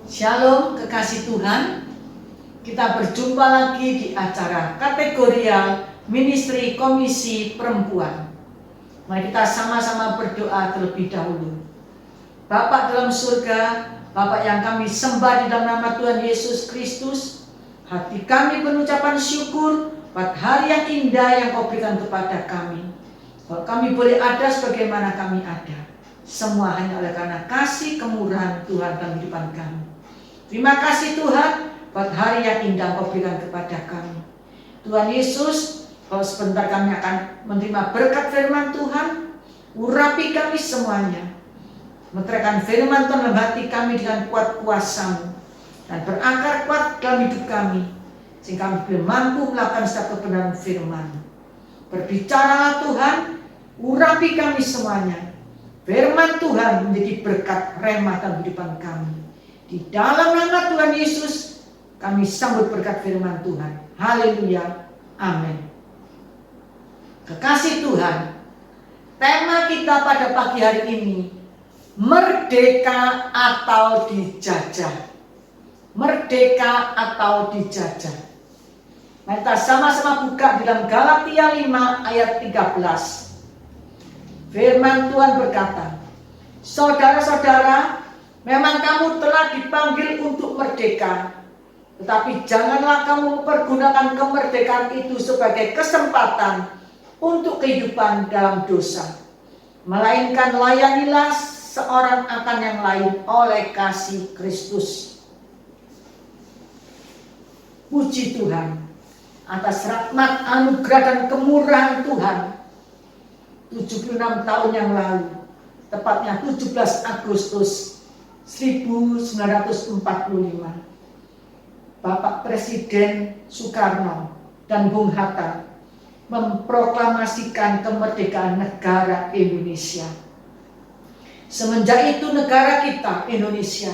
Shalom kekasih Tuhan. Kita berjumpa lagi di acara kategorial Ministry Komisi Perempuan. Mari kita sama-sama berdoa terlebih dahulu. Bapa dalam surga, Bapa yang kami sembah di dalam nama Tuhan Yesus Kristus, hati kami berucapan syukur buat hari yang indah yang Kau berikan kepada kami. Bahwa kami boleh ada sebagaimana kami ada. Semua hanya oleh karena kasih kemurahan Tuhan dalam kehidupan kami. Terima kasih Tuhan buat hari yang indah Kau berikan kepada kami. Tuhan Yesus, kalau sebentar kami akan menerima berkat firman Tuhan, urapi kami semuanya. Meteraikan firman Tuhan dalam hati kami dengan kuat kuasa-Mu dan berakar kuat dalam hidup kami, sehingga kami boleh mampu melakukan setiap kebenaran firman. Berbicaralah Tuhan, urapi kami semuanya. Firman Tuhan menjadi berkat remah dalam kehidupan kami. Di dalam nama Tuhan Yesus, kami sambut berkat firman Tuhan. Haleluya. Amin. Kekasih Tuhan, tema kita pada pagi hari ini, merdeka atau dijajah. Merdeka atau dijajah. Mari kita sama-sama buka di dalam Galatia 5 ayat 13. Firman Tuhan berkata, saudara-saudara, memang kamu telah dipanggil untuk merdeka, tetapi janganlah kamu mempergunakan kemerdekaan itu sebagai kesempatan untuk kehidupan dalam dosa. Melainkan layanilah seorang akan yang lain oleh kasih Kristus. Puji Tuhan atas rahmat, anugerah dan kemurahan Tuhan. 76 tahun yang lalu, tepatnya 17 Agustus 1945, Bapak Presiden Soekarno dan Bung Hatta memproklamasikan kemerdekaan negara Indonesia. Semenjak itu negara kita, Indonesia,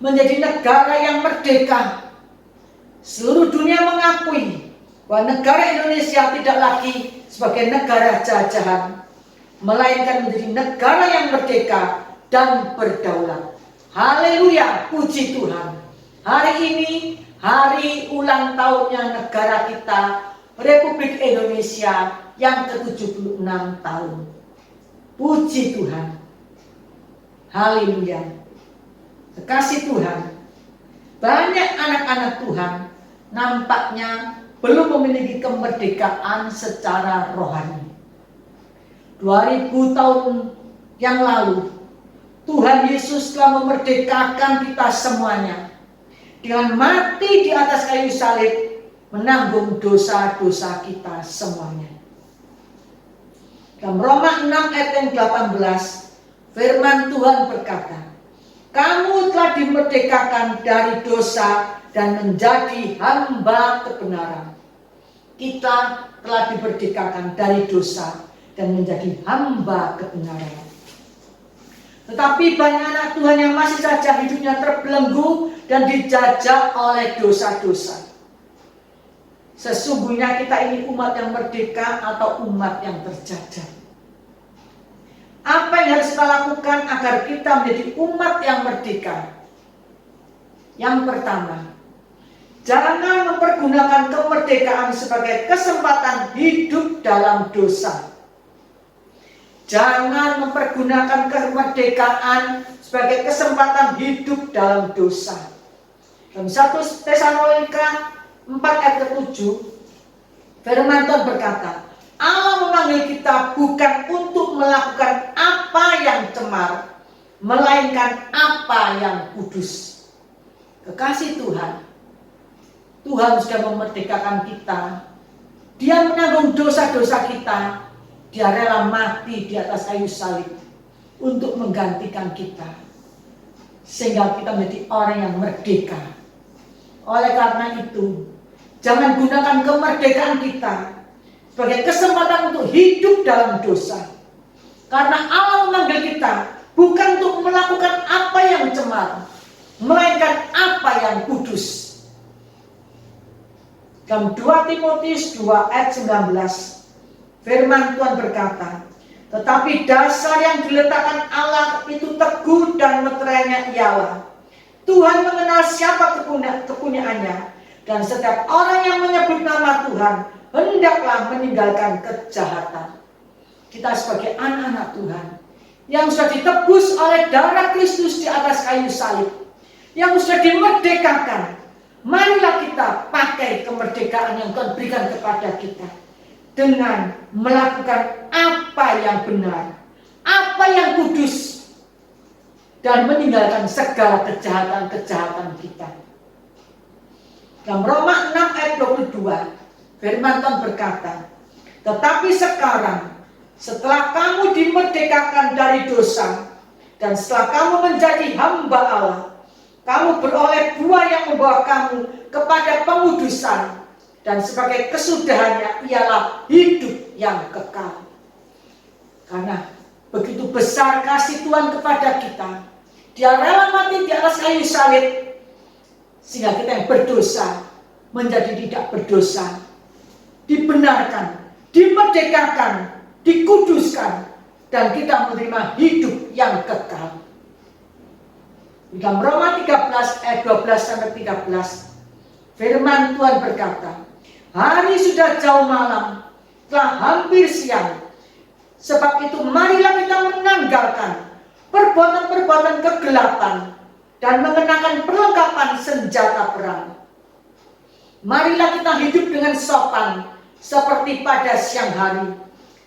menjadi negara yang merdeka. Seluruh dunia mengakui bahwa negara Indonesia tidak lagi sebagai negara jajahan, melainkan menjadi negara yang merdeka dan berdaulat. Haleluya, puji Tuhan. Hari ini hari ulang tahunnya negara kita, Republik Indonesia yang ke-76 tahun. Puji Tuhan. Haleluya. Kekasih Tuhan, banyak anak-anak Tuhan nampaknya belum memiliki kemerdekaan secara rohani. 2000 tahun yang lalu, Tuhan Yesus telah memerdekakan kita semuanya dengan mati di atas kayu salib, menanggung dosa-dosa kita semuanya. Dalam Roma 6 ayat yang 18, firman Tuhan berkata, kamu telah dimerdekakan dari dosa dan menjadi hamba kebenaran. Kita telah dimerdekakan dari dosa dan menjadi hamba kebenaran. Tetapi banyak anak Tuhan yang masih saja hidupnya terbelenggu dan dijajah oleh dosa-dosa. Sesungguhnya kita ini umat yang merdeka atau umat yang terjajah. Apa yang harus kita lakukan agar kita menjadi umat yang merdeka? Yang pertama, jangan mempergunakan kemerdekaan sebagai kesempatan hidup dalam dosa. Jangan mempergunakan kemerdekaan sebagai kesempatan hidup dalam dosa. Dalam 1 Tesalonika 4 ayat 7, firman Tuhan berkata, Allah memanggil kita bukan untuk melakukan apa yang cemar, melainkan apa yang kudus. Kekasih Tuhan, Tuhan sudah memerdekakan kita. Dia menanggung dosa-dosa kita. Dia rela mati di atas kayu salib untuk menggantikan kita, sehingga kita menjadi orang yang merdeka. Oleh karena itu, jangan gunakan kemerdekaan kita sebagai kesempatan untuk hidup dalam dosa. Karena Allah memanggil kita bukan untuk melakukan apa yang cemar, melainkan apa yang kudus. Dalam 2 Timotius 2 ayat 19, firman Tuhan berkata, tetapi dasar yang diletakkan Allah itu teguh dan meterainya ialah Tuhan mengenal siapa kepunyaannya, dan setiap orang yang menyebut nama Tuhan hendaklah meninggalkan kejahatan. Kita sebagai anak-anak Tuhan yang sudah ditebus oleh darah Kristus di atas kayu salib, yang sudah dimerdekakan, marilah kita pakai kemerdekaan yang Tuhan berikan kepada kita dengan melakukan apa yang benar, apa yang kudus, dan meninggalkan segala kejahatan-kejahatan kita. Dalam Roma 6 ayat 22, firman Tuhan berkata, tetapi sekarang, setelah kamu dimerdekakan dari dosa, dan setelah kamu menjadi hamba Allah, kamu beroleh buah yang membawa kamu kepada pengudusan, dan sebagai kesudahannya ialah hidup yang kekal. Karena begitu besar kasih Tuhan kepada kita, Dia rela mati di atas kayu salib, sehingga kita yang berdosa menjadi tidak berdosa, dibenarkan, dimerdekakan, dikuduskan, dan kita menerima hidup yang kekal. Dalam Roma 13 ayat 12 sampai 13, firman Tuhan berkata, hari sudah jauh malam, telah hampir siang. Sebab itu marilah kita menanggalkan perbuatan-perbuatan kegelapan dan mengenakan perlengkapan senjata perang. Marilah kita hidup dengan sopan seperti pada siang hari.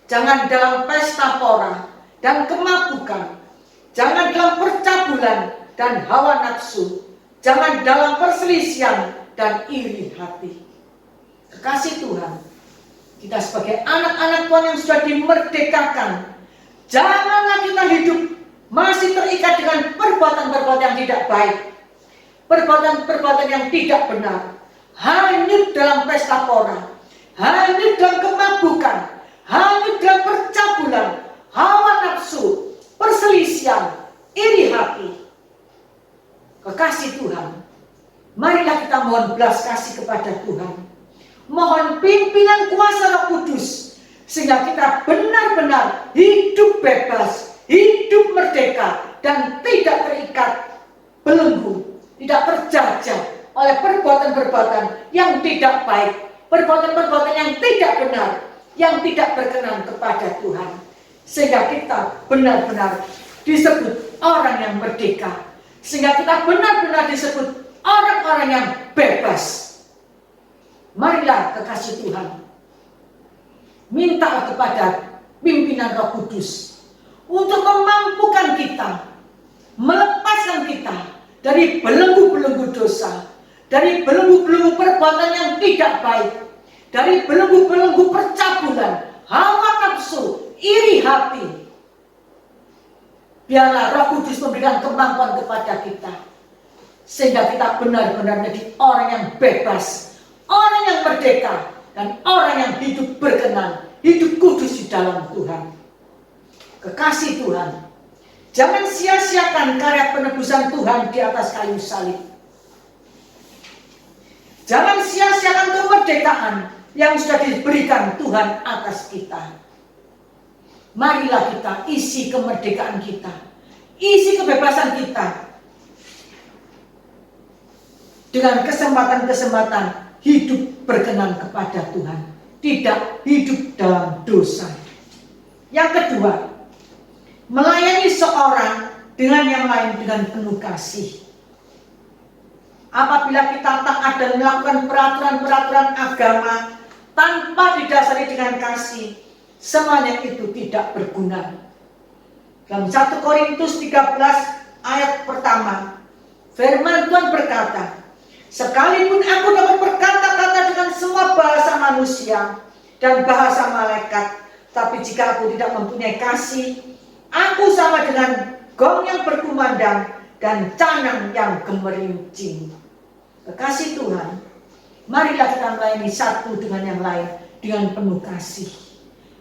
Jangan dalam pesta pora dan kemabukan. Jangan dalam percabulan dan hawa nafsu. Jangan dalam perselisihan dan iri hati. Kekasih Tuhan, kita sebagai anak-anak Tuhan yang sudah dimerdekakan, janganlah kita hidup masih terikat dengan perbuatan-perbuatan yang tidak baik, perbuatan-perbuatan yang tidak benar, hanyut dalam pesta pora, hanyut dalam kemabukan, hanyut dalam percabulan, hawa nafsu, perselisihan, iri hati. Kekasih Tuhan, marilah kita mohon belas kasih kepada Tuhan, mohon pimpinan kuasa Roh Kudus, sehingga kita benar-benar hidup bebas, hidup merdeka, dan tidak terikat belenggu, tidak terjajah oleh perbuatan-perbuatan yang tidak baik, perbuatan-perbuatan yang tidak benar, yang tidak berkenan kepada Tuhan. Sehingga kita benar-benar disebut orang yang merdeka, sehingga kita benar-benar disebut orang-orang yang bebas. Marilah kekasih Tuhan, minta kepada pimpinan Roh Kudus untuk memampukan kita, melepaskan kita dari belenggu-belenggu dosa, dari belenggu-belenggu perbuatan yang tidak baik, dari belenggu-belenggu percabulan, hawa nafsu, iri hati. Biarlah Roh Kudus memberikan kemampuan kepada kita, sehingga kita benar-benar menjadi orang yang bebas, orang yang merdeka, dan orang yang hidup berkenan, hidup kudus di dalam Tuhan. Kekasih Tuhan, jangan sia-siakan karya penebusan Tuhan di atas kayu salib. Jangan sia-siakan kemerdekaan yang sudah diberikan Tuhan atas kita. Marilah kita isi kemerdekaan kita, isi kebebasan kita dengan kesempatan-kesempatan hidup berkenan kepada Tuhan, tidak hidup dalam dosa. Yang kedua, melayani seorang dengan yang lain dengan penuh kasih. Apabila kita taat dan melakukan peraturan-peraturan agama tanpa didasari dengan kasih, semuanya itu tidak berguna. Dalam 1 Korintus 13 ayat pertama, firman Tuhan berkata, sekalipun aku dapat berkata-kata dengan semua bahasa manusia dan bahasa malaikat, tapi jika aku tidak mempunyai kasih, aku sama dengan gong yang berkumandang dan canang yang gemerincing. Kekasih Tuhan, marilah kita melayani satu dengan yang lain dengan penuh kasih.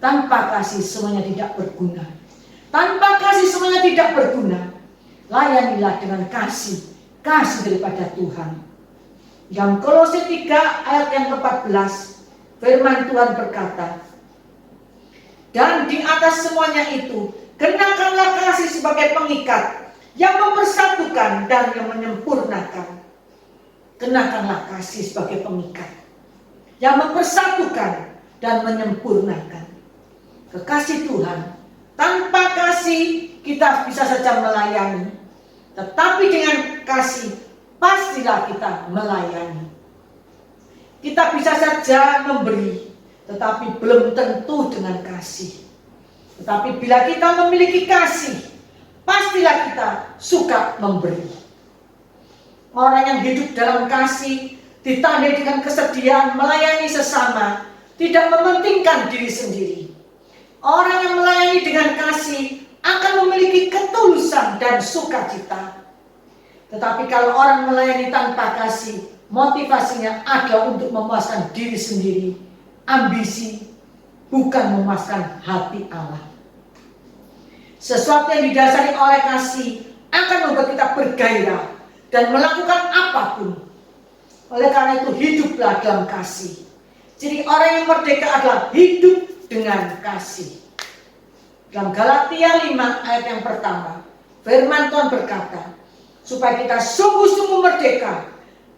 Tanpa kasih semuanya tidak berguna. Tanpa kasih semuanya tidak berguna. Layanilah dengan kasih, kasih daripada Tuhan. Dalam Kolose 3 ayat yang ke-14, firman Tuhan berkata, dan di atas semuanya itu, kenakanlah kasih sebagai pengikat, yang mempersatukan dan yang menyempurnakan. Kenakanlah kasih sebagai pengikat, yang mempersatukan dan menyempurnakan. Kekasih Tuhan, tanpa kasih kita bisa saja melayani, tetapi dengan kasih pastilah kita melayani. Kita bisa saja memberi, tetapi belum tentu dengan kasih. Tetapi bila kita memiliki kasih, pastilah kita suka memberi. Orang yang hidup dalam kasih ditandai dengan kesediaan melayani sesama, tidak mementingkan diri sendiri. Orang yang melayani dengan kasih akan memiliki ketulusan dan sukacita. Tetapi kalau orang melayani tanpa kasih, motivasinya adalah untuk memuaskan diri sendiri, ambisi, bukan memuaskan hati Allah. Sesuatu yang didasari oleh kasih akan membuat kita bergairah dan melakukan apapun. Oleh karena itu hiduplah dalam kasih. Jadi orang yang merdeka adalah hidup dengan kasih. Dalam Galatia 5 ayat yang pertama, firman Tuhan berkata, supaya kita sungguh-sungguh merdeka.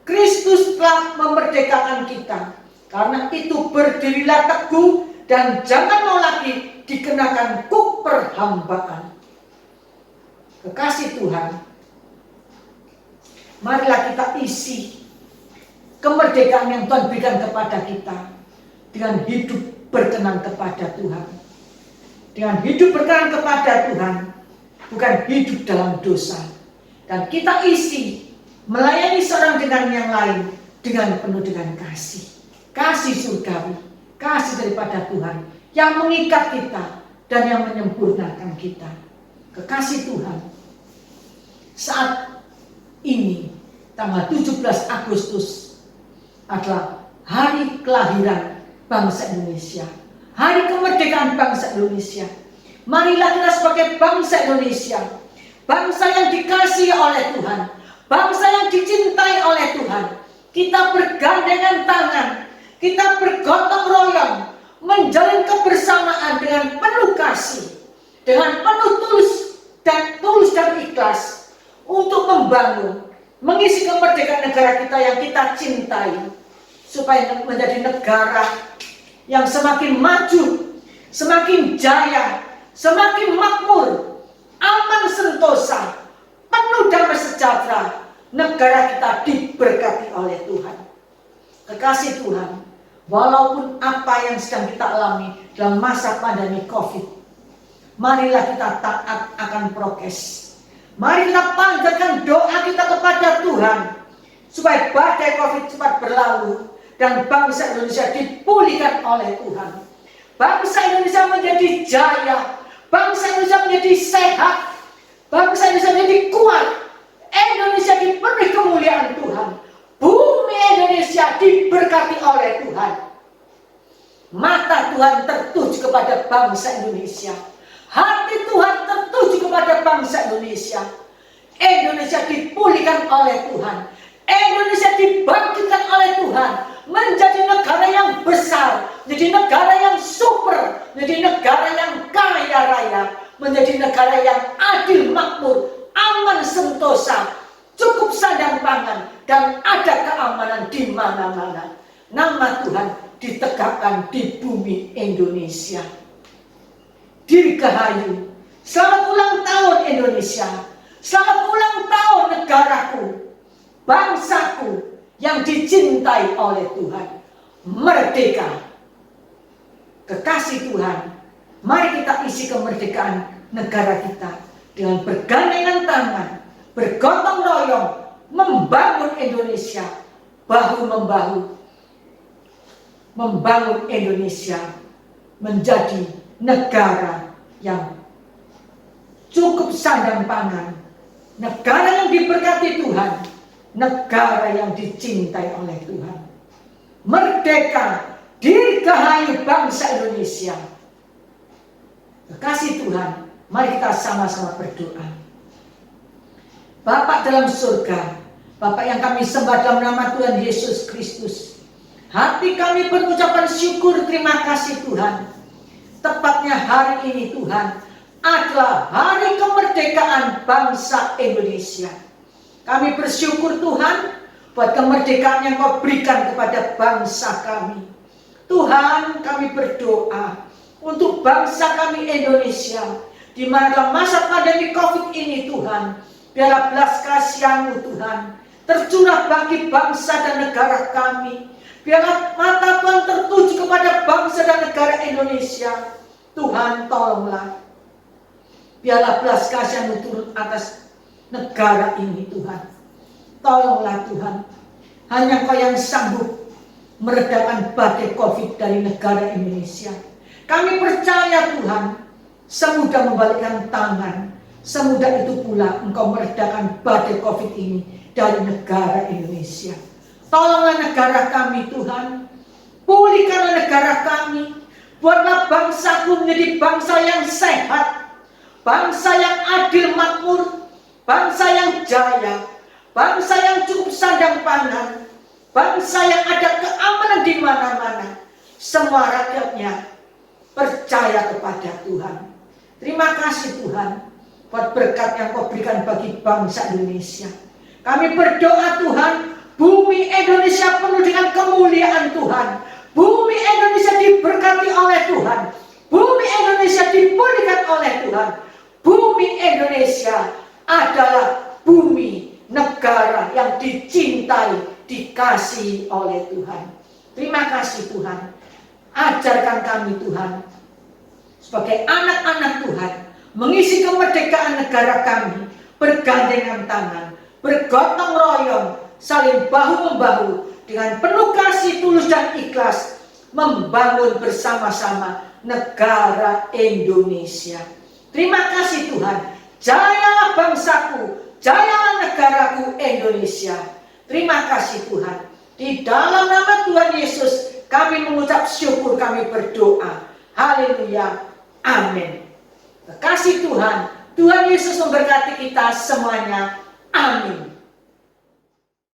Kristus telah memerdekakan kita. Karena itu berdirilah teguh dan jangan mau lagi dikenakan kuk perhambaan. Kekasih Tuhan, marilah kita isi kemerdekaan yang Tuhan berikan kepada kita dengan hidup berkenan kepada Tuhan. Dengan hidup berkenan kepada Tuhan, bukan hidup dalam dosa. Dan kita isi melayani seorang dengan yang lain dengan penuh dengan kasih. Kasih surgawi, kasih daripada Tuhan yang mengikat kita dan yang menyempurnakan kita. Kekasih Tuhan, saat ini tanggal 17 Agustus adalah hari kelahiran bangsa Indonesia, hari kemerdekaan bangsa Indonesia. Marilah kita sebagai bangsa Indonesia, bangsa yang dikasihi oleh Tuhan, bangsa yang dicintai oleh Tuhan, kita bergandengan tangan, kita bergotong royong, menjalin kebersamaan dengan penuh kasih, dengan penuh tulus dan ikhlas untuk membangun, mengisi kemerdekaan negara kita yang kita cintai, supaya menjadi negara yang semakin maju, semakin jaya, semakin makmur, aman sentosa, penuh damai sejahtera. Negara kita diberkati oleh Tuhan. Kekasih Tuhan, walaupun apa yang sedang kita alami dalam masa pandemi COVID, marilah kita taat akan prokes. Mari kita panjatkan doa kita kepada Tuhan supaya badai COVID cepat berlalu dan bangsa Indonesia dipulihkan oleh Tuhan. Bangsa Indonesia menjadi jaya, bangsa Indonesia menjadi sehat, bangsa Indonesia menjadi kuat. Indonesia diberi kemuliaan Tuhan. Bumi Indonesia diberkati oleh Tuhan. Mata Tuhan tertuju kepada bangsa Indonesia. Hati Tuhan tertuju kepada bangsa Indonesia. Indonesia dipulihkan oleh Tuhan. Indonesia dibangkitkan oleh Tuhan. Menjadi negara yang besar. Menjadi negara yang super. Menjadi negara yang kaya raya. Menjadi negara yang adil makmur. Aman sentosa. Cukup sandang pangan. Dan ada keamanan di mana-mana. Nama Tuhan ditegakkan di bumi Indonesia. Dirgahayu. Selamat ulang tahun Indonesia. Selamat ulang tahun negaraku, bangsaku yang dicintai oleh Tuhan. Merdeka. Kekasih Tuhan, mari kita isi kemerdekaan negara kita dengan bergandengan tangan, bergotong royong, membangun Indonesia, bahu-membahu, membangun Indonesia menjadi negara yang cukup sandang pangan, negara yang diberkati Tuhan, negara yang dicintai oleh Tuhan. Merdeka, dirgahayu bangsa Indonesia. Kekasih Tuhan, mari kita sama-sama berdoa. Bapa dalam surga, Bapa yang kami sembah dalam nama Tuhan Yesus Kristus, hati kami berucapan syukur terima kasih Tuhan. Tepatnya hari ini Tuhan, adalah hari kemerdekaan bangsa Indonesia. Kami bersyukur Tuhan buat kemerdekaan yang Kau berikan kepada bangsa kami. Tuhan, kami berdoa untuk bangsa kami Indonesia, di mana dalam masa pandemi COVID ini Tuhan, biarlah belas kasihan-Mu Tuhan tercurah bagi bangsa dan negara kami. Biarlah mata Tuhan tertuju kepada bangsa dan negara Indonesia. Tuhan, tolonglah. Biarlah belas kasihan-Mu turun atas negara ini Tuhan. Tolonglah Tuhan. Hanya Kau yang sanggup meredakan badai COVID dari negara Indonesia. Kami percaya Tuhan, semudah membalikkan tangan, semudah itu pula Engkau meredakan badai COVID ini dari negara Indonesia. Tolonglah negara kami Tuhan. Pulihkanlah negara kami. Buatlah bangsaku menjadi bangsa yang sehat, bangsa yang adil makmur, bangsa yang jaya, bangsa yang cukup sandang pangan, bangsa yang ada keamanan di mana-mana. Semua rakyatnya percaya kepada Tuhan. Terima kasih Tuhan buat berkat yang Kau berikan bagi bangsa Indonesia. Kami berdoa Tuhan, bumi Indonesia penuh dengan kemuliaan Tuhan. Bumi Indonesia diberkati oleh Tuhan. Bumi Indonesia dipulihkan oleh Tuhan. Bumi Indonesia adalah bumi negara yang dicintai, dikasihi oleh Tuhan. Terima kasih Tuhan. Ajarkan kami Tuhan, sebagai anak-anak Tuhan, mengisi kemerdekaan negara kami, bergandengan tangan, bergotong royong, saling bahu-membahu, dengan penuh kasih tulus dan ikhlas, membangun bersama-sama negara Indonesia. Terima kasih Tuhan. Jayalah bangsaku, jayalah negaraku Indonesia. Terima kasih Tuhan. Di dalam nama Tuhan Yesus kami mengucap syukur, kami berdoa. Haleluya. Amin. Terima kasih Tuhan. Tuhan Yesus memberkati kita semuanya. Amin.